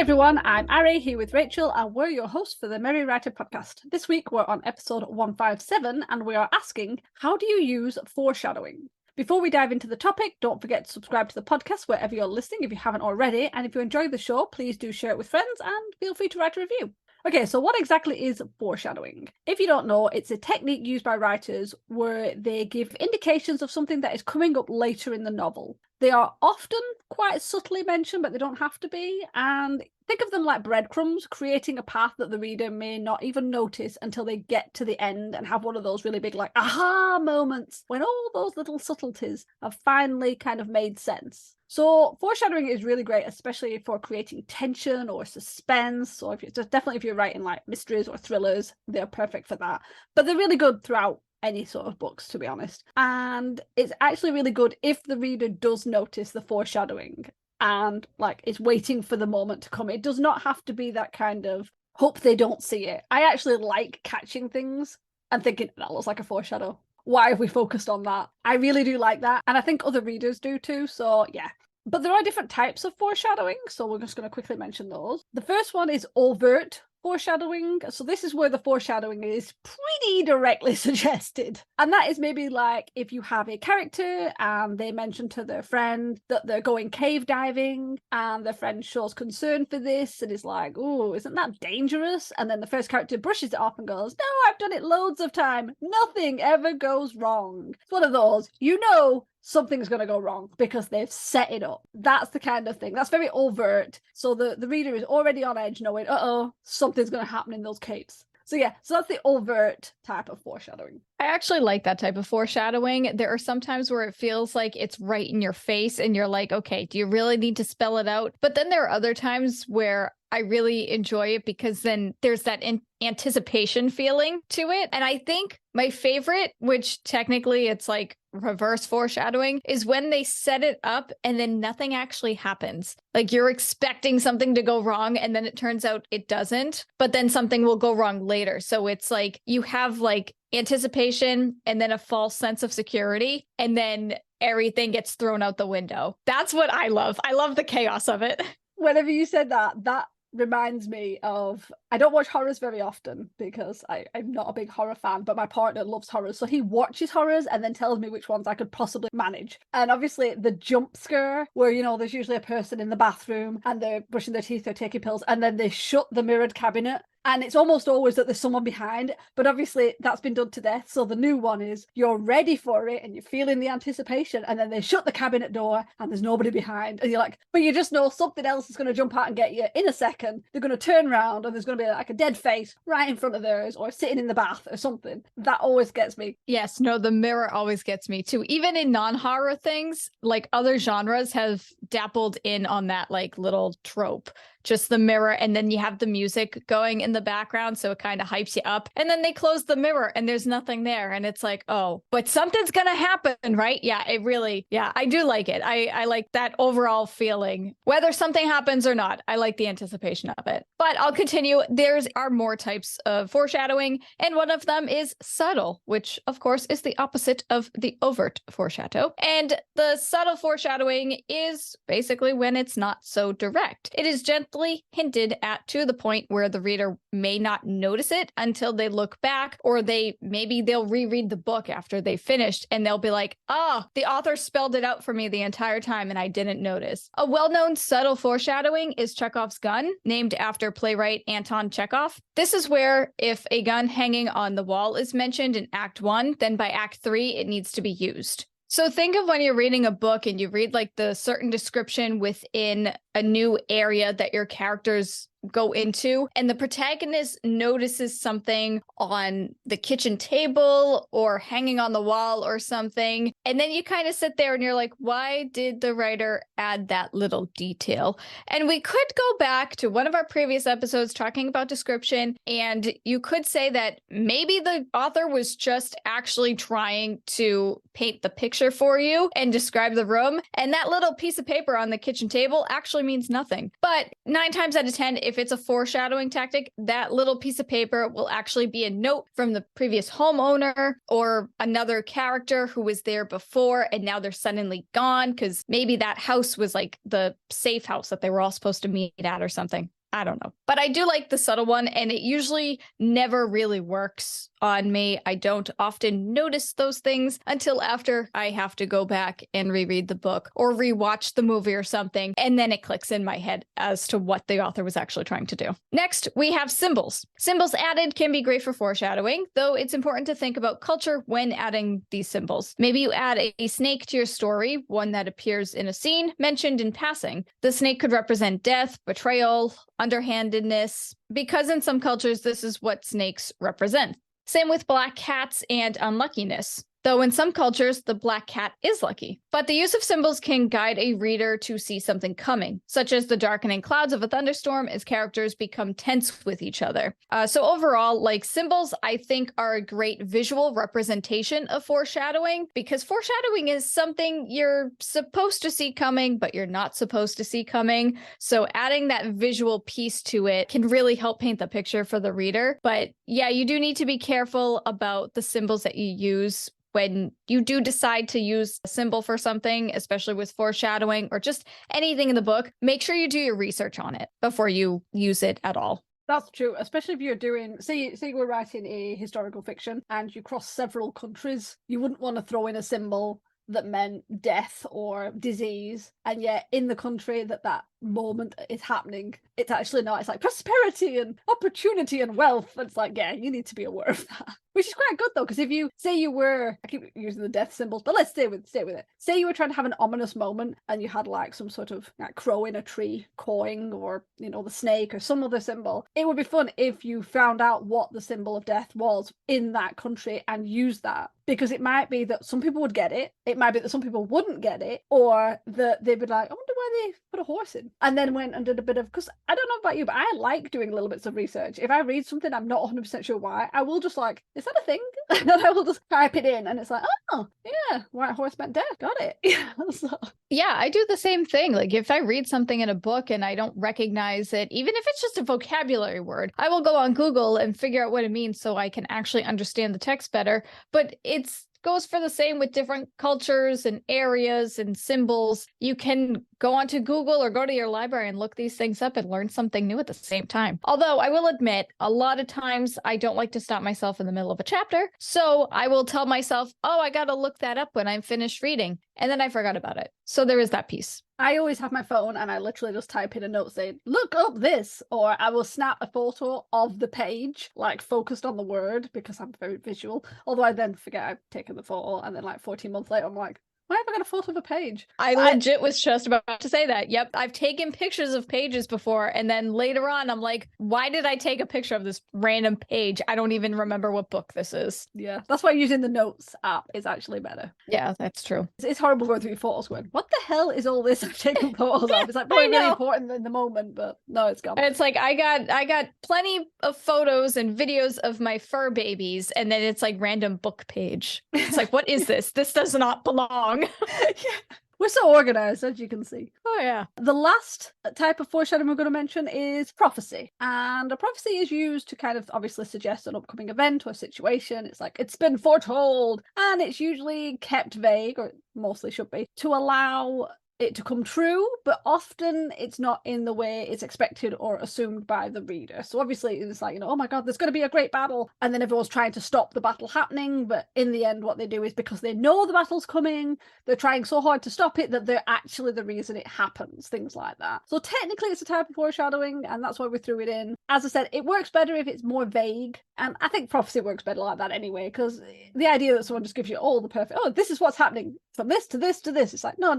everyone, I'm Ari here with Rachel and we're your hosts for the Merry Writer podcast. This week we're on episode 157 and we are asking, how do you use foreshadowing? Before we dive into the topic, don't forget to subscribe to the podcast wherever you're listening if you haven't already, and if you enjoy the show, please do share it with friends and feel free to write a review. Okay, so what exactly is foreshadowing? If you don't know, it's a technique used by writers where they give indications of something that is coming up later in the novel. They are often quite subtly mentioned, but they don't have to be. And think of them like breadcrumbs, creating a path that the reader may not even notice until they get to the end and have one of those really big, like, aha moments when all those little subtleties have finally kind of made sense. So foreshadowing is really great, especially for creating tension or suspense, or definitely if you're writing like mysteries or thrillers, they're perfect for that. But they're really good throughout any sort of books, to be honest. And it's actually really good if the reader does notice the foreshadowing and like is waiting for the moment to come. It does not have to be that kind of hope they don't see it. I actually like catching things and thinking that looks like a foreshadow. Why have we focused on that? I really do like that, and I think other readers do too, so yeah. But there are different types of foreshadowing, so we're just going to quickly mention those. The first one is overt foreshadowing. So this is where the foreshadowing is pretty directly suggested. And that is maybe like if you have a character and they mention to their friend that they're going cave diving and their friend shows concern for this and is like, oh, isn't that dangerous? And then the first character brushes it off and goes, no, I've done it loads of time. Nothing ever goes wrong. It's one of those, you know, something's going to go wrong because they've set it up. That's the kind of thing. That's very overt. So the reader is already on edge knowing, something's going to happen in those caves. So yeah, so that's the overt type of foreshadowing. I actually like that type of foreshadowing. There are some times where it feels like it's right in your face and you're like, okay, do you really need to spell it out? But then there are other times where I really enjoy it because then there's that anticipation feeling to it. And I think my favorite, which technically it's like reverse foreshadowing, is when they set it up and then nothing actually happens. Like you're expecting something to go wrong and then it turns out it doesn't, but then something will go wrong later. So it's like you have like anticipation and then a false sense of security and then everything gets thrown out the window. That's what I love. I love the chaos of it. Whenever you said that reminds me of, I don't watch horrors very often because I'm not a big horror fan, but my partner loves horrors. So he watches horrors and then tells me which ones I could possibly manage. And obviously the jump scare where, you know, there's usually a person in the bathroom and they're brushing their teeth, they're taking pills, and then they shut the mirrored cabinet. And it's almost always that there's someone behind, but obviously that's been done to death. So the new one is you're ready for it and you're feeling the anticipation, and then they shut the cabinet door and there's nobody behind. And you're like, but you just know something else is going to jump out and get you in a second. They're going to turn around and there's going to be like a dead face right in front of theirs or sitting in the bath or something. That always gets me. Yes, no, the mirror always gets me too. Even in non-horror things, like other genres have dappled in on that like little trope. Just the mirror, and then you have the music going in the background, so it kind of hypes you up. And then they close the mirror and there's nothing there. And it's like, oh, but something's going to happen, right? Yeah, it really, yeah, I do like it. I like that overall feeling. Whether something happens or not, I like the anticipation of it. But I'll continue. There are more types of foreshadowing, and one of them is subtle, which of course is the opposite of the overt foreshadow. And the subtle foreshadowing is basically when it's not so direct. It is gently hinted at to the point where the reader may not notice it until they look back, or they'll reread the book after they finished and they'll be like, the author spelled it out for me the entire time and I didn't notice. A well-known subtle foreshadowing is Chekhov's gun, named after playwright Anton Chekhov. This is where if a gun hanging on the wall is mentioned in Act 1, then by Act 3 it needs to be used. So think of when you're reading a book and you read like the certain description within a new area that your characters go into, and the protagonist notices something on the kitchen table or hanging on the wall or something. And then you kind of sit there and you're like, why did the writer add that little detail? And we could go back to one of our previous episodes talking about description, and you could say that maybe the author was just actually trying to paint the picture for you and describe the room. And that little piece of paper on the kitchen table actually means nothing. But 9 times out of 10, if it's a foreshadowing tactic, that little piece of paper will actually be a note from the previous homeowner or another character who was there before and now they're suddenly gone because maybe that house was like the safe house that they were all supposed to meet at or something. I don't know. But I do like the subtle one, and it usually never really works on me. I don't often notice those things until after I have to go back and reread the book or rewatch the movie or something, and then it clicks in my head as to what the author was actually trying to do. Next, we have symbols. Symbols added can be great for foreshadowing, though it's important to think about culture when adding these symbols. Maybe you add a snake to your story, one that appears in a scene mentioned in passing. The snake could represent death, betrayal, underhandedness, because in some cultures, this is what snakes represent. Same with black cats and unluckiness. Though in some cultures, the black cat is lucky. But the use of symbols can guide a reader to see something coming, such as the darkening clouds of a thunderstorm as characters become tense with each other. So overall, like, symbols, I think, are a great visual representation of foreshadowing, because foreshadowing is something you're supposed to see coming, but you're not supposed to see coming. So adding that visual piece to it can really help paint the picture for the reader. But yeah, you do need to be careful about the symbols that you use when you do decide to use a symbol for something, especially with foreshadowing or just anything in the book. Make sure you do your research on it before you use it at all. That's true, especially if you're doing, say you were writing a historical fiction and you cross several countries, you wouldn't want to throw in a symbol that meant death or disease, and yet in the country that moment is happening, it's actually not. It's like prosperity and opportunity and wealth. It's like, yeah, you need to be aware of that. Which is quite good though, because if you say you were, I keep using the death symbols, but let's stay with it. Say you were trying to have an ominous moment and you had like some sort of like crow in a tree cawing, or the snake or some other symbol. It would be fun if you found out what the symbol of death was in that country and used that, because it might be that some people would get it. It might be that some people wouldn't get it, or that they'd be like, I wonder why they put a horse in, and then went and did a bit of, because I don't know about you, but I like doing little bits of research. If I read something I'm not 100% sure why, I will just like, is that a thing? And then I will just type it in and it's like, oh yeah, white horse meant death, got it. Yeah, I do the same thing. Like, if I read something in a book and I don't recognize it, even if it's just a vocabulary word, I will go on Google and figure out what it means so I can actually understand the text better. But it's goes for the same with different cultures and areas and symbols. You can go onto Google or go to your library and look these things up and learn something new at the same time. Although I will admit, a lot of times I don't like to stop myself in the middle of a chapter. So I will tell myself, oh, I got to look that up when I'm finished reading. And then I forgot about it. So there is that piece. I always have my phone and I literally just type in a note saying, look up this, or I will snap a photo of the page, like focused on the word, because I'm very visual. Although I then forget I've taken the photo, and then like 14 months later, I'm like, why have I got a photo of a page? I legit was just about to say that. Yep. I've taken pictures of pages before, and then later on, I'm like, why did I take a picture of this random page? I don't even remember what book this is. Yeah, that's why using the notes app is actually better. Yeah, that's true. It's horrible going through your photos going, what the hell is all this I've taken photos of? It's like probably really important in the moment, but no, it's gone. It's like, I got plenty of photos and videos of my fur babies, and then it's like random book page. It's like, what is this? This does not belong. Yeah. We're so organized, as you can see. Oh, yeah. The last type of foreshadowing we're going to mention is prophecy. And a prophecy is used to kind of obviously suggest an upcoming event or situation. It's like, it's been foretold. And it's usually kept vague, or mostly should be, to allow it to come true, but often it's not in the way it's expected or assumed by the reader. So obviously it's like, oh my god, there's going to be a great battle, and then everyone's trying to stop the battle happening, but in the end what they do is, because they know the battle's coming, they're trying so hard to stop it that they're actually the reason it happens, things like that. So technically it's a type of foreshadowing, and that's why we threw it in. As I said, it works better if it's more vague, and I think prophecy works better like that anyway, because the idea that someone just gives you all the perfect, oh, this is what's happening from this to this to this, it's like, no.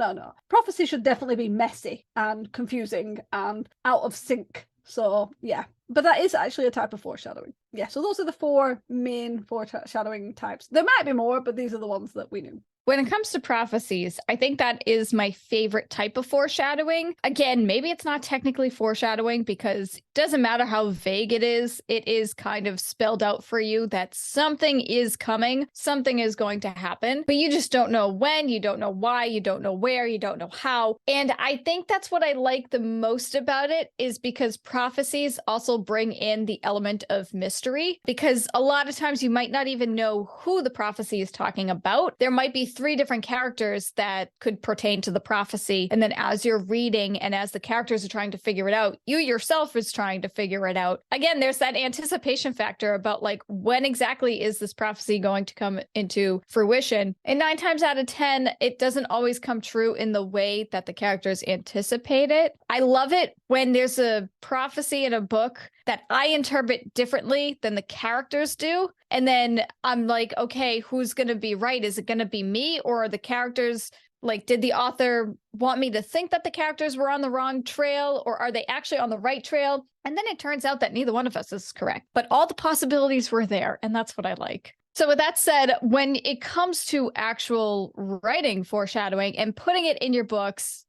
Prophecy should definitely be messy and confusing and out of sync. So yeah, but that is actually a type of foreshadowing. Yeah, so those are the 4 main foreshadowing types. There might be more, but these are the ones that we knew. When it comes to prophecies, I think that is my favorite type of foreshadowing. Again, maybe it's not technically foreshadowing, because it doesn't matter how vague it is kind of spelled out for you that something is coming, something is going to happen, but you just don't know when, you don't know why, you don't know where, you don't know how. And I think that's what I like the most about it, is because prophecies also bring in the element of mystery, because a lot of times you might not even know who the prophecy is talking about. There might be 3 different characters that could pertain to the prophecy. And then as you're reading and as the characters are trying to figure it out, you yourself is trying to figure it out. Again, there's that anticipation factor about like, when exactly is this prophecy going to come into fruition? And 9 times out of 10, it doesn't always come true in the way that the characters anticipate it. I love it when there's a prophecy in a book that I interpret differently than the characters do. And then I'm like, okay, who's going to be right? Is it going to be me, or are the characters, like, did the author want me to think that the characters were on the wrong trail, or are they actually on the right trail? And then it turns out that neither one of us is correct, but all the possibilities were there. And that's what I like. So with that said, when it comes to actual writing foreshadowing and putting it in your books,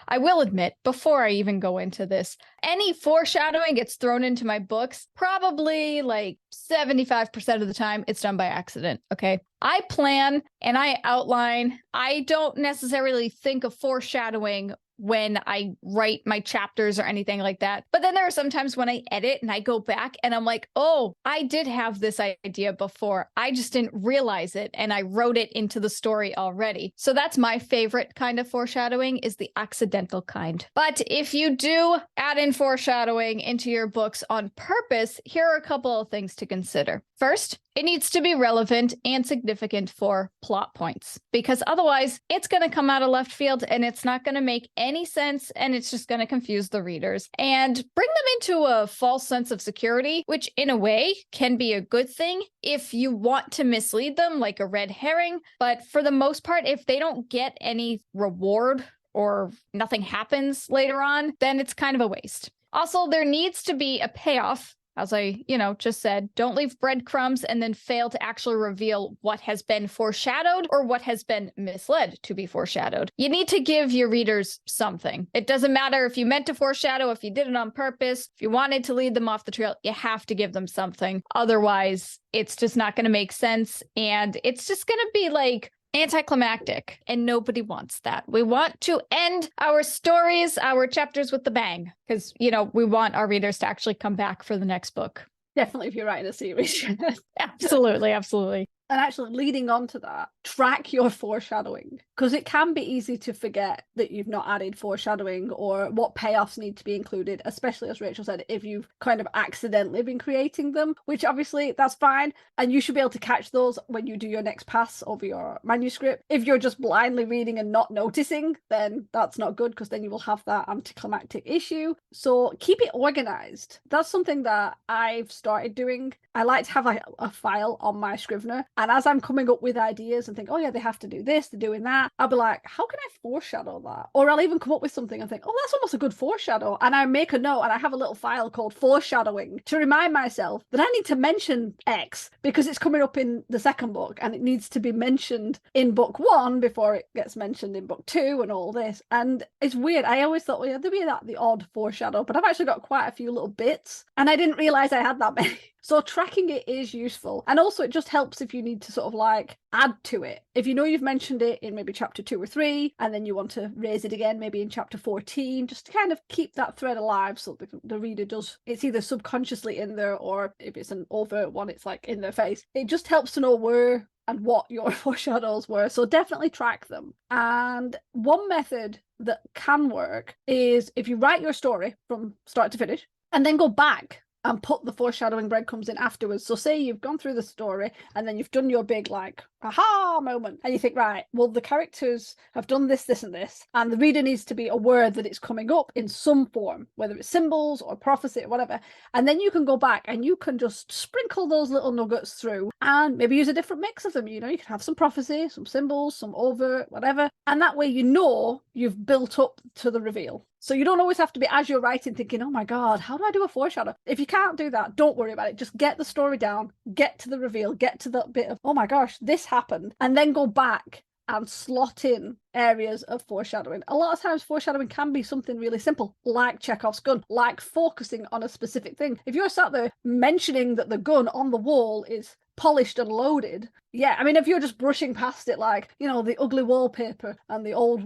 I will admit, before I even go into this, any foreshadowing gets thrown into my books, probably like 75% of the time, it's done by accident, okay? I plan and I outline. I don't necessarily think of foreshadowing when I write my chapters or anything like that. But then there are some times when I edit and I go back and I'm like, oh, I did have this idea before. I just didn't realize it, and I wrote it into the story already. So that's my favorite kind of foreshadowing, is the accidental kind. But if you do add in foreshadowing into your books on purpose, here are a couple of things to consider. First, it needs to be relevant and significant for plot points, because otherwise it's going to come out of left field and it's not going to make any sense, and it's just going to confuse the readers and bring them into a false sense of security, which in a way can be a good thing if you want to mislead them, like a red herring. But for the most part, if they don't get any reward or nothing happens later on, then it's kind of a waste. Also, there needs to be a payoff. As I, just said, don't leave breadcrumbs and then fail to actually reveal what has been foreshadowed or what has been misled to be foreshadowed. You need to give your readers something. It doesn't matter if you meant to foreshadow, if you did it on purpose, if you wanted to lead them off the trail, you have to give them something. Otherwise, it's just not going to make sense. And it's just going to be like anticlimactic, and nobody wants that. We want to end our stories, our chapters with the bang, because, we want our readers to actually come back for the next book. Definitely if you're writing a series. Absolutely, absolutely. And actually, leading on to that, track your foreshadowing, because it can be easy to forget that you've not added foreshadowing or what payoffs need to be included, especially, as Rachel said, if you've kind of accidentally been creating them, which obviously that's fine. And you should be able to catch those when you do your next pass over your manuscript. If you're just blindly reading and not noticing, then that's not good, because then you will have that anticlimactic issue. So keep it organized. That's something that I've started doing. I like to have a file on my Scrivener. And as I'm coming up with ideas and think, oh yeah, they have to do this, they're doing that, I'll be like, how can I foreshadow that? Or I'll even come up with something and think, oh, that's almost a good foreshadow. And I make a note, and I have a little file called Foreshadowing to remind myself that I need to mention X because it's coming up in the second book and it needs to be mentioned in book 1 before it gets mentioned in book 2 and all this. And it's weird. I always thought, well, yeah, there'd be the odd foreshadow, but I've actually got quite a few little bits and I didn't realize I had that many. So tracking it is useful. And also it just helps if you need to sort of like add to it. If you know you've mentioned it in maybe chapter 2 or 3, and then you want to raise it again, maybe in chapter 14, just to kind of keep that thread alive so the reader does, it's either subconsciously in there, or if it's an overt one, it's like in their face. It just helps to know where and what your foreshadows were. So definitely track them. And one method that can work is if you write your story from start to finish and then go back and put the foreshadowing breadcrumbs in afterwards. So say you've gone through the story and then you've done your big like aha moment, and you think, right, well, the characters have done this, this and this, and the reader needs to be aware that it's coming up in some form, whether it's symbols or prophecy or whatever. And then you can go back and you can just sprinkle those little nuggets through and maybe use a different mix of them. You can have some prophecy, some symbols, some overt, whatever, and that way you've built up to the reveal. So you don't always have to be, as you're writing, thinking, oh my God, how do I do a foreshadow? If you can't do that, don't worry about it. Just get the story down, get to the reveal, get to that bit of, oh my gosh, this happened, and then go back and slot in areas of foreshadowing. A lot of times foreshadowing can be something really simple, like Chekhov's gun, like focusing on a specific thing. If you're sat there mentioning that the gun on the wall is polished and loaded, yeah, I mean, if you're just brushing past it like, the ugly wallpaper and the old,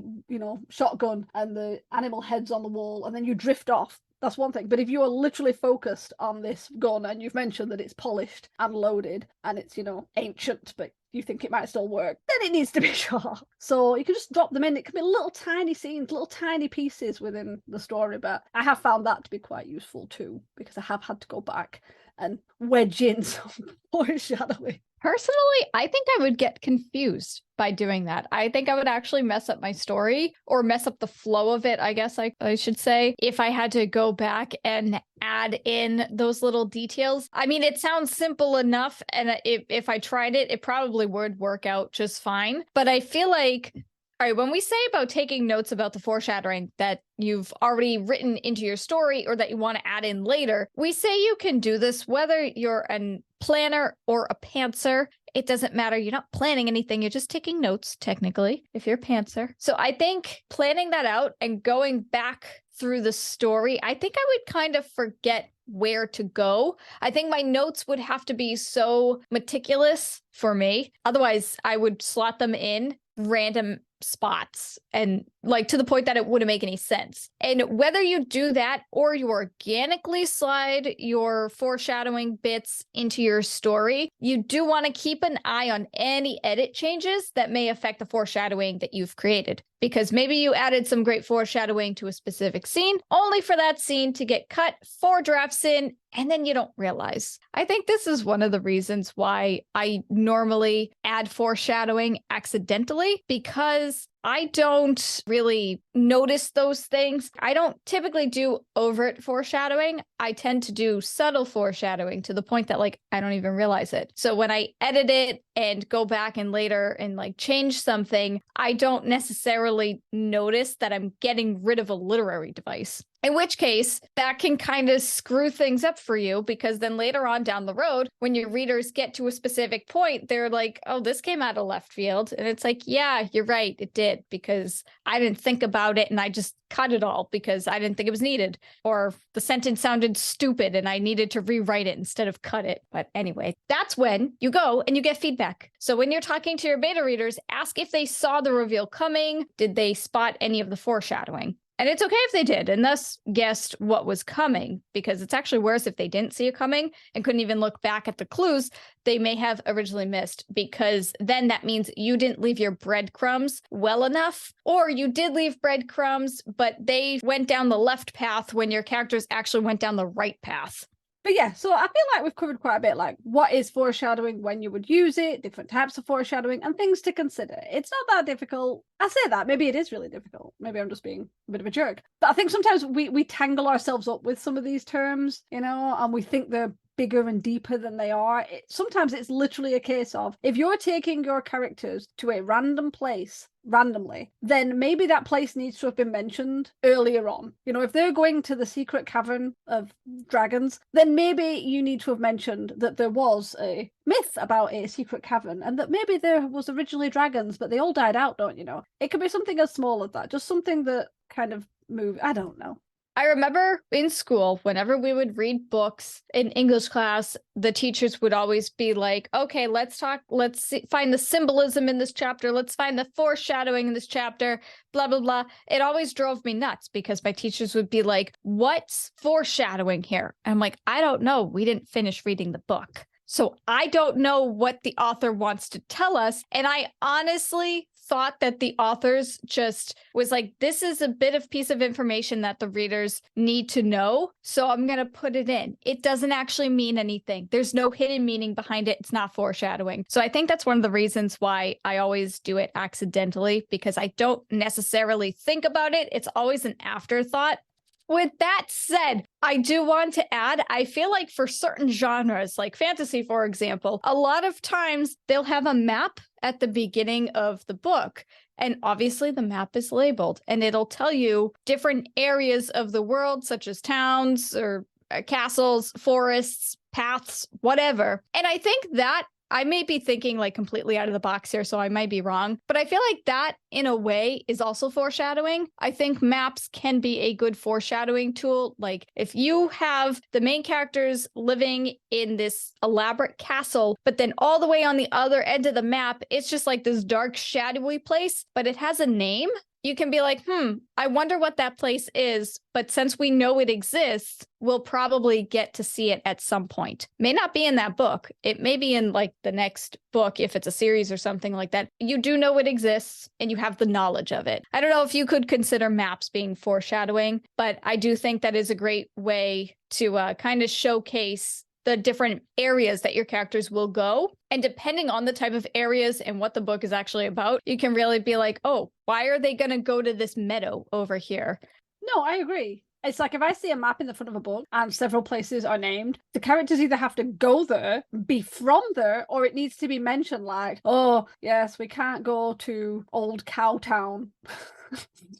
shotgun and the animal heads on the wall, and then you drift off, that's one thing. But if you are literally focused on this gun and you've mentioned that it's polished and loaded and it's, ancient, but you think it might still work, then it needs to be short. So you can just drop them in. It can be little tiny scenes, little tiny pieces within the story, but I have found that to be quite useful too, because I have had to go back and wedge in some foreshadowing. Personally, I think I would get confused by doing that. I think I would actually mess up my story or mess up the flow of it, I guess I should say, if I had to go back and add in those little details. I mean, it sounds simple enough, and if I tried it, it probably would work out just fine. But I feel like, all right, when we say about taking notes about the foreshadowing that you've already written into your story or that you want to add in later, we say you can do this whether you're a planner or a pantser. It doesn't matter. You're not planning anything. You're just taking notes, technically, if you're a pantser. So I think planning that out and going back through the story, I think I would kind of forget where to go. I think my notes would have to be so meticulous for me. Otherwise, I would slot them in random spots and like to the point that it wouldn't make any sense. And whether you do that or you organically slide your foreshadowing bits into your story, you do want to keep an eye on any edit changes that may affect the foreshadowing that you've created. Because maybe you added some great foreshadowing to a specific scene, only for that scene to get cut 4 drafts in, and then you don't realize. I think this is one of the reasons why I normally add foreshadowing accidentally, because I don't really notice those things. I don't typically do overt foreshadowing. I tend to do subtle foreshadowing to the point that like I don't even realize it. So when I edit it and go back and later and like change something, I don't necessarily notice that I'm getting rid of a literary device. In which case, that can kind of screw things up for you, because then later on down the road, when your readers get to a specific point, they're like, oh, this came out of left field. And it's like, yeah, you're right, it did, because I didn't think about it and I just cut it all because I didn't think it was needed. Or the sentence sounded stupid and I needed to rewrite it instead of cut it. But anyway, that's when you go and you get feedback. So when you're talking to your beta readers, ask if they saw the reveal coming. Did they spot any of the foreshadowing? And it's okay if they did and thus guessed what was coming, because it's actually worse if they didn't see it coming and couldn't even look back at the clues they may have originally missed, because then that means you didn't leave your breadcrumbs well enough, or you did leave breadcrumbs, but they went down the left path when your characters actually went down the right path. But yeah, so I feel like we've covered quite a bit, like what is foreshadowing, when you would use it, different types of foreshadowing, and things to consider. It's not that difficult. I say that, maybe it is really difficult. Maybe I'm just being a bit of a jerk. But I think sometimes we tangle ourselves up with some of these terms, you know, and we think they're bigger and deeper than they are. Sometimes it's literally a case of, if you're taking your characters to a random place randomly, then maybe that place needs to have been mentioned earlier on. You know, if they're going to the secret cavern of dragons, then maybe you need to have mentioned that there was a myth about a secret cavern and that maybe there was originally dragons, but they all died out, don't you know? It could be something as small as that, just something that kind of move. I don't know. I remember in school, whenever we would read books in English class, the teachers would always be like, okay, let's find the symbolism in this chapter. Let's find the foreshadowing in this chapter, blah, blah, blah. It always drove me nuts because my teachers would be like, what's foreshadowing here? And I'm like, I don't know. We didn't finish reading the book. So I don't know what the author wants to tell us. And I honestly thought that the authors just was like, this is a bit of piece of information that the readers need to know, so I'm going to put it in. It doesn't actually mean anything. There's no hidden meaning behind it. It's not foreshadowing. So I think that's one of the reasons why I always do it accidentally, because I don't necessarily think about it. It's always an afterthought. With that said, I do want to add, I feel like for certain genres, like fantasy, for example, a lot of times they'll have a map at the beginning of the book. And obviously the map is labeled and it'll tell you different areas of the world, such as towns or castles, forests, paths, whatever. And I think that I may be thinking like completely out of the box here, so I might be wrong, but I feel like that in a way is also foreshadowing. I think maps can be a good foreshadowing tool. Like if you have the main characters living in this elaborate castle, but then all the way on the other end of the map, it's just like this dark, shadowy place, but it has a name. you can be like, I wonder what that place is. But since we know it exists, we'll probably get to see it at some point. May not be in that book. It may be in like the next book if it's a series or something like that. You do know it exists and you have the knowledge of it. I don't know if you could consider maps being foreshadowing, but I do think that is a great way to kind of showcase the different areas that your characters will go. And depending on the type of areas and what the book is actually about, you can really be like, oh, why are they going to go to this meadow over here? No, I agree. It's like if I see a map in the front of a book and several places are named, the characters either have to go there, be from there, or it needs to be mentioned like, oh, yes, we can't go to Old Cowtown.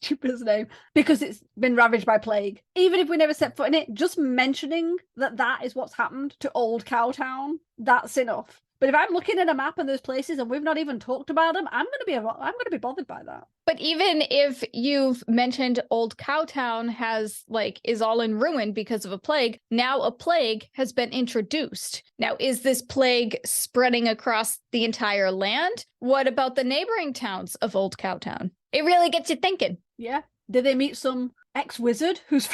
Stupidest name, because it's been ravaged by plague. Even if we never set foot in it, just mentioning that is what's happened to Old Cowtown, that's enough. But if I'm looking at a map and those places and we've not even talked about them, I'm going to be bothered by that. But even if you've mentioned Old Cowtown is all in ruin because of a plague, now a plague has been introduced. Now, is this plague spreading across the entire land? What about the neighboring towns of Old Cowtown? It really gets you thinking. Yeah. Did they meet some ex-wizard who's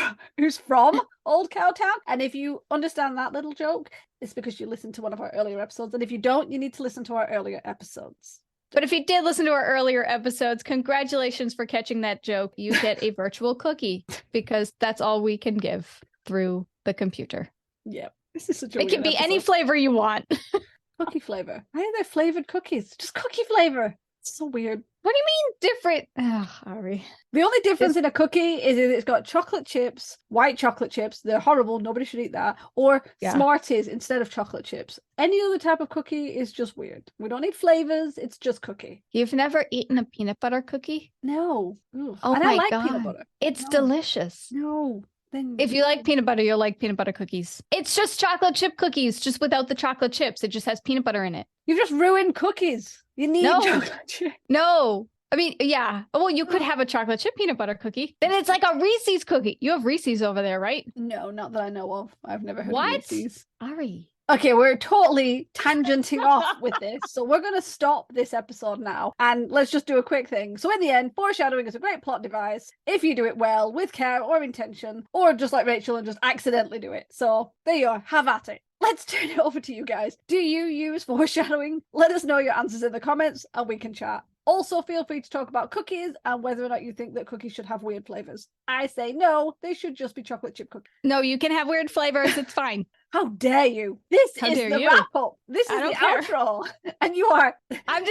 from Old Cowtown? And if you understand that little joke, it's because you listened to one of our earlier episodes. And if you don't, you need to listen to our earlier episodes. But if you did listen to our earlier episodes, congratulations for catching that joke. You get a virtual cookie because that's all we can give through the computer. Yep. This is such a It can be any flavor you want. Cookie flavor. Why are there flavored cookies? Just cookie flavor. It's so weird. What do you mean different? Oh, Ari. The only difference in a cookie is that it's got chocolate chips, white chocolate chips. They're horrible. Nobody should eat that. Or Smarties instead of chocolate chips. Any other type of cookie is just weird. We don't need flavors. It's just cookie. You've never eaten a peanut butter cookie? No. Ooh. Oh, and my I like God. peanut butter. It's delicious. No. Then if you like peanut butter, you'll like peanut butter cookies. It's just chocolate chip cookies, just without the chocolate chips. It just has peanut butter in it. You've just ruined cookies. You need chocolate chip. No. I mean, yeah. Well, you could have a chocolate chip peanut butter cookie. Then it's like a Reese's cookie. You have Reese's over there, right? No, not that I know of. I've never heard of Reese's. Ari. Okay, we're totally tangenting off with this. So we're going to stop this episode now and let's just do a quick thing. So in the end, foreshadowing is a great plot device if you do it well, with care or intention, or just like Rachel and just accidentally do it. So there you are. Have at it. Let's turn it over to you guys. Do you use foreshadowing? Let us know your answers in the comments and we can chat. Also, feel free to talk about cookies and whether or not you think that cookies should have weird flavors. I say no, they should just be chocolate chip cookies. No, you can have weird flavors. It's fine. How dare you? This is the wrap up. This is the outro. And you are. I'm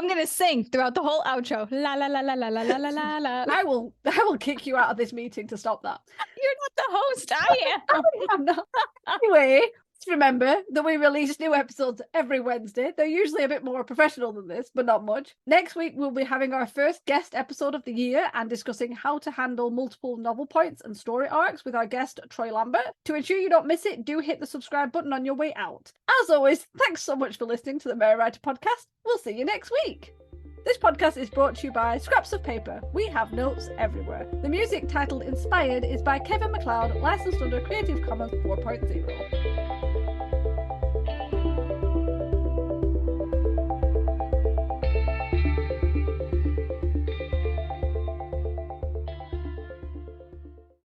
going to sing throughout the whole outro. La la la la la la la la la. I will kick you out of this meeting to stop that. You're not the host, I am. I'm not. Anyway. Remember that we release new episodes every Wednesday. They're usually a bit more professional than this, but not much. Next week, we'll be having our first guest episode of the year and discussing how to handle multiple novel points and story arcs with our guest, Troy Lambert. To ensure you don't miss it, do hit the subscribe button on your way out. As always, thanks so much for listening to the Merry Writer podcast. We'll see you next week. This podcast is brought to you by Scraps of Paper. We have notes everywhere. The music titled Inspired is by Kevin MacLeod, licensed under Creative Commons 4.0.